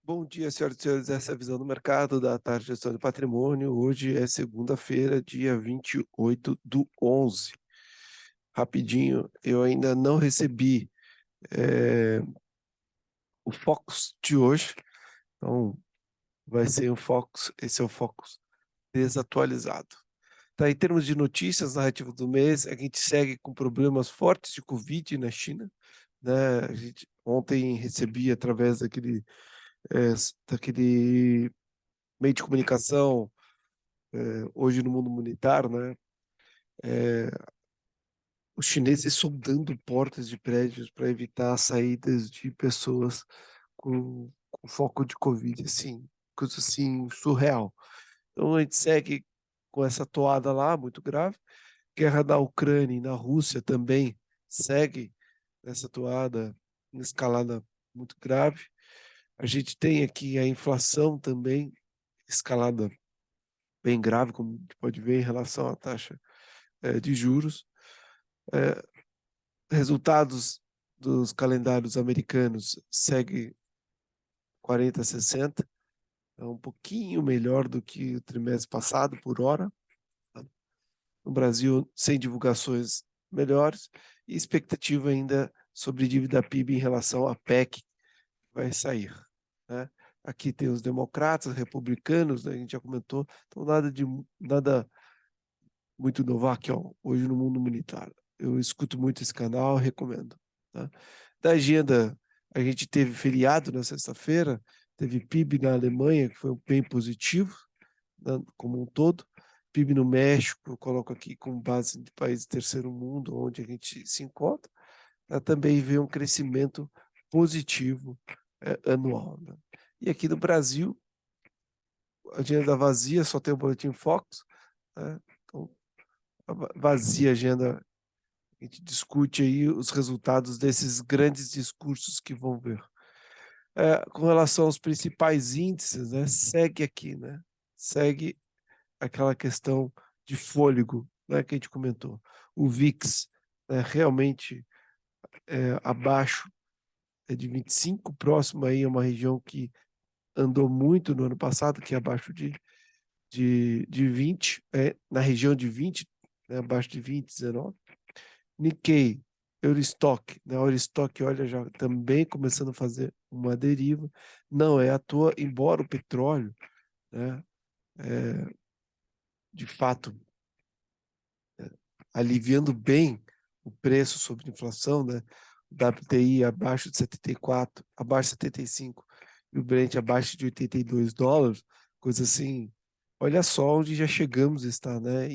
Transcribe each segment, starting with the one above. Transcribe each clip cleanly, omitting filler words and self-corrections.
Bom dia, senhoras e senhores. Essa é a visão do mercado da tarde de gestão de patrimônio. Hoje é segunda-feira, dia 28/11. Rapidinho, eu ainda não recebi o Focus de hoje, então vai ser o Focus, esse é o Focus desatualizado. Tá, em termos de notícias, narrativa do mês, a gente segue com problemas fortes de Covid na China, né? A gente ontem recebi através daquele meio de comunicação, hoje no mundo monetário, né? Os chineses soldando portas de prédios para evitar saídas de pessoas com foco de Covid, assim, coisa assim surreal. Então a gente segue com essa toada lá, muito grave. Guerra na Ucrânia e na Rússia também segue nessa toada, em escalada muito grave. A gente tem aqui a inflação também, escalada bem grave, como a gente pode ver em relação à taxa de juros. É, resultados dos calendários americanos segue 40/60, é um pouquinho melhor do que o trimestre passado por hora. No Brasil, sem divulgações melhores, e expectativa ainda sobre dívida PIB em relação à PEC que vai sair, né? Aqui tem os democratas, republicanos, né, a gente já comentou, então nada muito novo aqui, ó, hoje no mundo monetário. Eu escuto muito esse canal, recomendo. Tá? Da agenda, a gente teve feriado na sexta-feira, teve PIB na Alemanha, que foi bem positivo, né, como um todo. PIB no México, eu coloco aqui com base de países terceiro mundo, onde a gente se encontra. Também veio um crescimento positivo anual. Né? E aqui no Brasil, a agenda vazia, só tem o Boletim Focus, né? Então, vazia a agenda. A gente discute aí os resultados desses grandes discursos que vão ver. Com relação aos principais índices, né, segue aqui, né, segue aquela questão de fôlego, né, que a gente comentou. O VIX, né, realmente abaixo de 25, próximo aí a uma região que andou muito no ano passado, que é abaixo de 20, na região de 20, né, abaixo de 20, 19. Nikkei, Eurostock, né? Eurostock, olha, já também começando a fazer uma deriva. Não é à toa, embora o petróleo, né, é, de fato, aliviando bem o preço sobre a inflação, né? O WTI abaixo de 74, abaixo de 75 e o Brent abaixo de US$ 82, coisa assim. Olha só onde já chegamos está, né?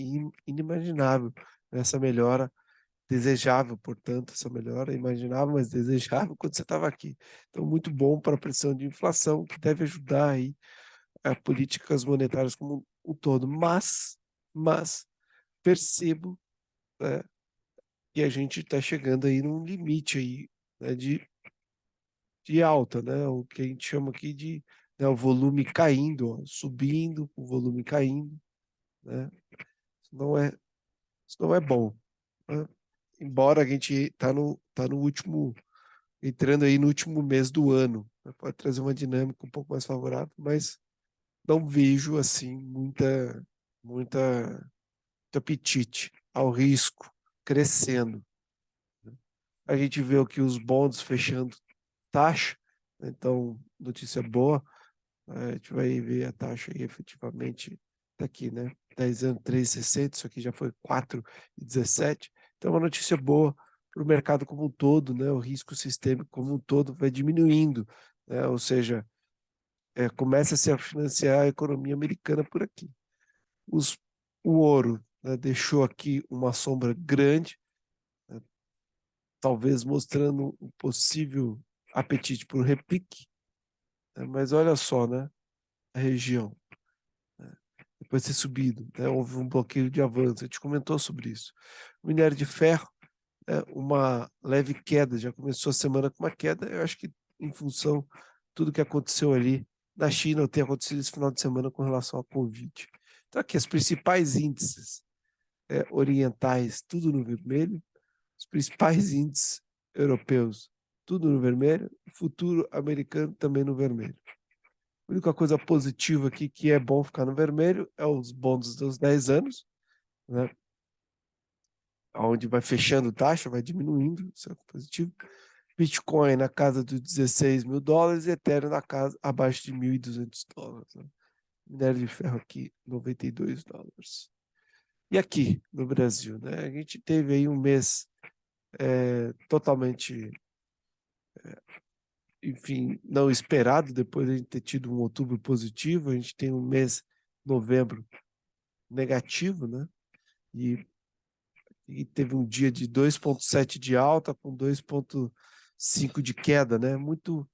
Inimaginável essa melhora desejável, portanto, essa melhora, imaginável, mas desejável quando você estava aqui. Então, muito bom para a pressão de inflação, que deve ajudar aí a políticas monetárias como um todo. Mas percebo, né, que a gente está chegando aí num limite aí, né, de alta, né, o que a gente chama aqui de, né, o volume caindo, ó, subindo, o volume caindo, né, isso não é, isso não é bom, né? Embora a gente tá no último, entrando aí no último mês do ano, né? Pode trazer uma dinâmica um pouco mais favorável, mas não vejo assim muito apetite ao risco crescendo. Né? A gente vê aqui os bonds fechando taxa, né? Então notícia boa, a gente vai ver a taxa aí efetivamente daqui, né? 10 anos 3,60, isso aqui já foi 4,17. Então é uma notícia boa para o mercado como um todo, né? O risco sistêmico como um todo vai diminuindo, né? Ou seja, começa-se a financiar a economia americana por aqui. Os, o ouro, né, deixou aqui uma sombra grande, né, talvez mostrando um possível apetite por repique, né? Mas olha só, né? A região, né, depois de ter subido, né, houve um bloqueio de avanço. A gente comentou sobre isso. O minério de ferro, né, uma leve queda, já começou a semana com uma queda, eu acho que em função de tudo que aconteceu ali na China, ou tem acontecido esse final de semana com relação à Covid. Então, aqui, os principais índices orientais, tudo no vermelho, os principais índices europeus, tudo no vermelho, o futuro americano também no vermelho. A única coisa positiva aqui que é bom ficar no vermelho é os bonds dos 10 anos, né? Onde vai fechando taxa, vai diminuindo, isso é positivo. Bitcoin na casa dos 16 mil dólares e Ethereum na casa abaixo de 1.200 dólares. Né? Minério de ferro aqui, 92 dólares. E aqui no Brasil, né? A gente teve aí um mês totalmente, enfim, não esperado, depois de a gente ter tido um outubro positivo, a gente tem um mês, novembro, negativo, né? E teve um dia de 2,7 de alta com 2,5 de queda, né? Muito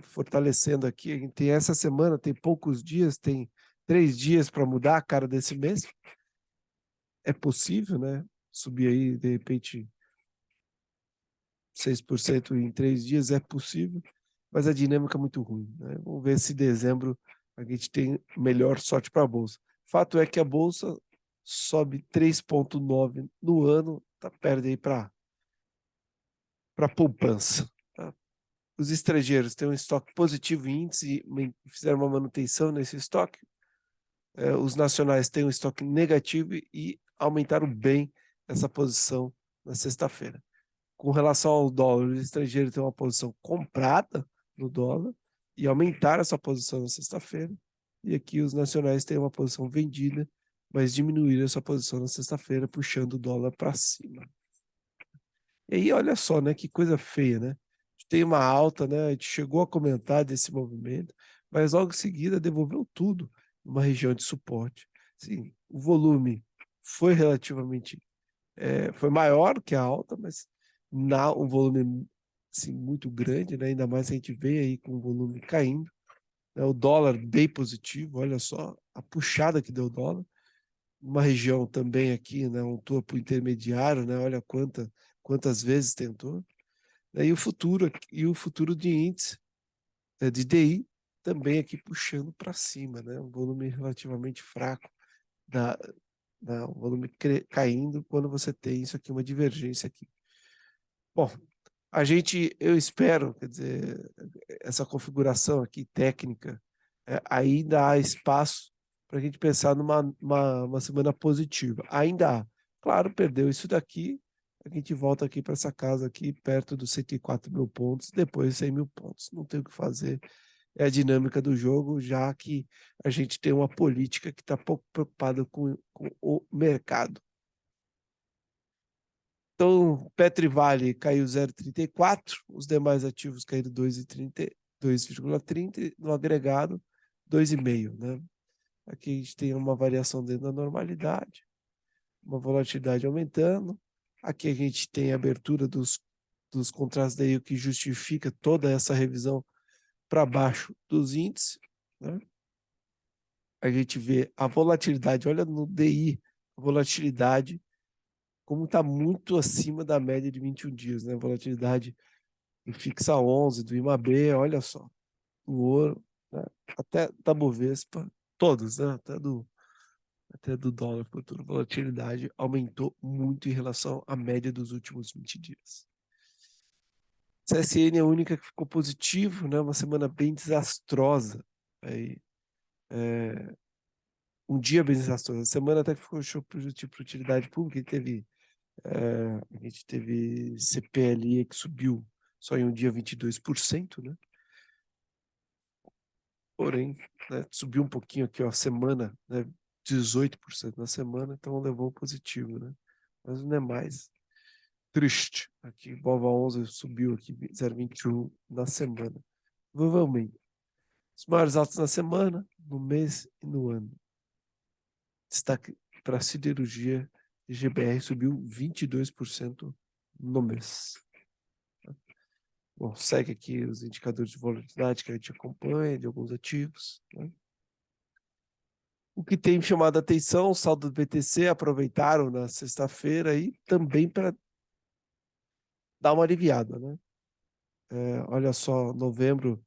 fortalecendo aqui. A gente tem essa semana, tem poucos dias, tem 3 dias para mudar a cara desse mês. É possível, né? Subir aí, de repente, 6% em 3 dias é possível, mas a dinâmica é muito ruim, né? Vamos ver se em dezembro a gente tem melhor sorte para a Bolsa. Fato é que a Bolsa sobe 3,9 no ano, tá perto aí para poupança. Tá? Os estrangeiros têm um estoque positivo em índice e fizeram uma manutenção nesse estoque. Os nacionais têm um estoque negativo e aumentaram bem essa posição na sexta-feira. Com relação ao dólar, os estrangeiros têm uma posição comprada no dólar e aumentaram essa posição na sexta-feira. E aqui os nacionais têm uma posição vendida, mas diminuíram essa posição na sexta-feira, puxando o dólar para cima. E aí, olha só, né? Que coisa feia, né? A gente tem uma alta, né? A gente chegou a comentar desse movimento, mas logo em seguida devolveu tudo numa região de suporte. Sim, o volume foi relativamente foi maior que a alta, mas um volume assim, muito grande, né? Ainda mais a gente vê aí com o volume caindo. Né? O dólar bem positivo, olha só a puxada que deu o dólar. Uma região também aqui, né? Um topo intermediário, né? Olha quantas vezes tentou. E o futuro de índice, de DI, também aqui puxando para cima, né? Um volume relativamente fraco, da, um volume caindo quando você tem isso aqui, uma divergência aqui. Bom, eu espero, quer dizer, essa configuração aqui técnica, ainda há espaço para a gente pensar uma semana positiva. Ainda há. Claro, perdeu isso daqui, a gente volta aqui para essa casa aqui, perto dos 104 mil pontos, depois 100 mil pontos. Não tem o que fazer, é a dinâmica do jogo, já que a gente tem uma política que está pouco preocupada com o mercado. Então, Petrivale caiu 0,34, os demais ativos caíram 2,30, no agregado 2,5, né? Aqui a gente tem uma variação dentro da normalidade, uma volatilidade aumentando. Aqui a gente tem a abertura dos contratos daí, o que justifica toda essa revisão para baixo dos índices, né? A gente vê a volatilidade, olha no DI, a volatilidade como está muito acima da média de 21 dias, né? Volatilidade do Fixa 11, do IMAB, olha só, o ouro, né? Até da Bovespa, todos, né? Até do dólar futuro, volatilidade aumentou muito em relação à média dos últimos 20 dias. CSN é a única que ficou positivo, né? Uma semana bem desastrosa. Aí, um dia bem desastroso. A semana até que ficou show positivo para utilidade pública e a gente teve CPLI que subiu só em um dia 22%, né? Porém, né, subiu um pouquinho aqui, ó, semana, né, 18% na semana, então levou positivo, né? Mas não é mais triste. Aqui, Bova 11 subiu aqui 0,21 na semana. Provavelmente. Os maiores altos na semana, no mês e no ano. Destaque para a siderurgia, GBR subiu 22% no mês. Bom, segue aqui os indicadores de volatilidade que a gente acompanha de alguns ativos, né? O que tem chamado a atenção, o saldo do BTC aproveitaram na sexta-feira e também para dar uma aliviada, né? Olha só, novembro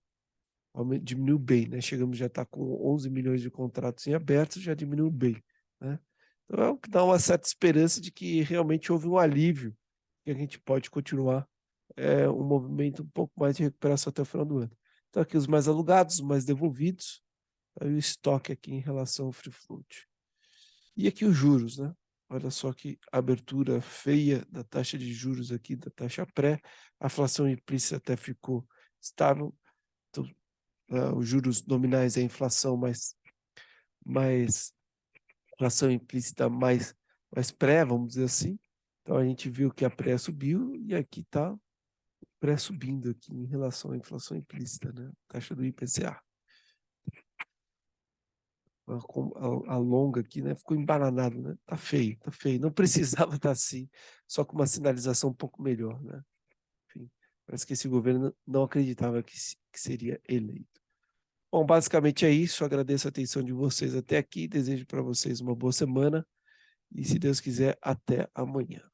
diminuiu bem, né? Chegamos já está com 11 milhões de contratos em aberto, já diminuiu bem, né? Então é o que dá uma certa esperança de que realmente houve um alívio, que a gente pode continuar um movimento um pouco mais de recuperação até o final do ano. Então, aqui os mais alugados, os mais devolvidos, aí o estoque aqui em relação ao free float. E aqui os juros, né? Olha só que abertura feia da taxa de juros aqui, da taxa pré. A inflação implícita até ficou estável. Então, os juros nominais é a inflação mais inflação implícita mais pré, vamos dizer assim. Então, a gente viu que a pré subiu e aqui está pré subindo aqui em relação à inflação implícita, né? Taxa do IPCA. A longa aqui, né? Ficou embananado, né? Tá feio, tá feio. Não precisava estar assim, só com uma sinalização um pouco melhor, né? Enfim, parece que esse governo não acreditava que seria eleito. Bom, basicamente é isso. Agradeço a atenção de vocês até aqui. Desejo para vocês uma boa semana e, se Deus quiser, até amanhã.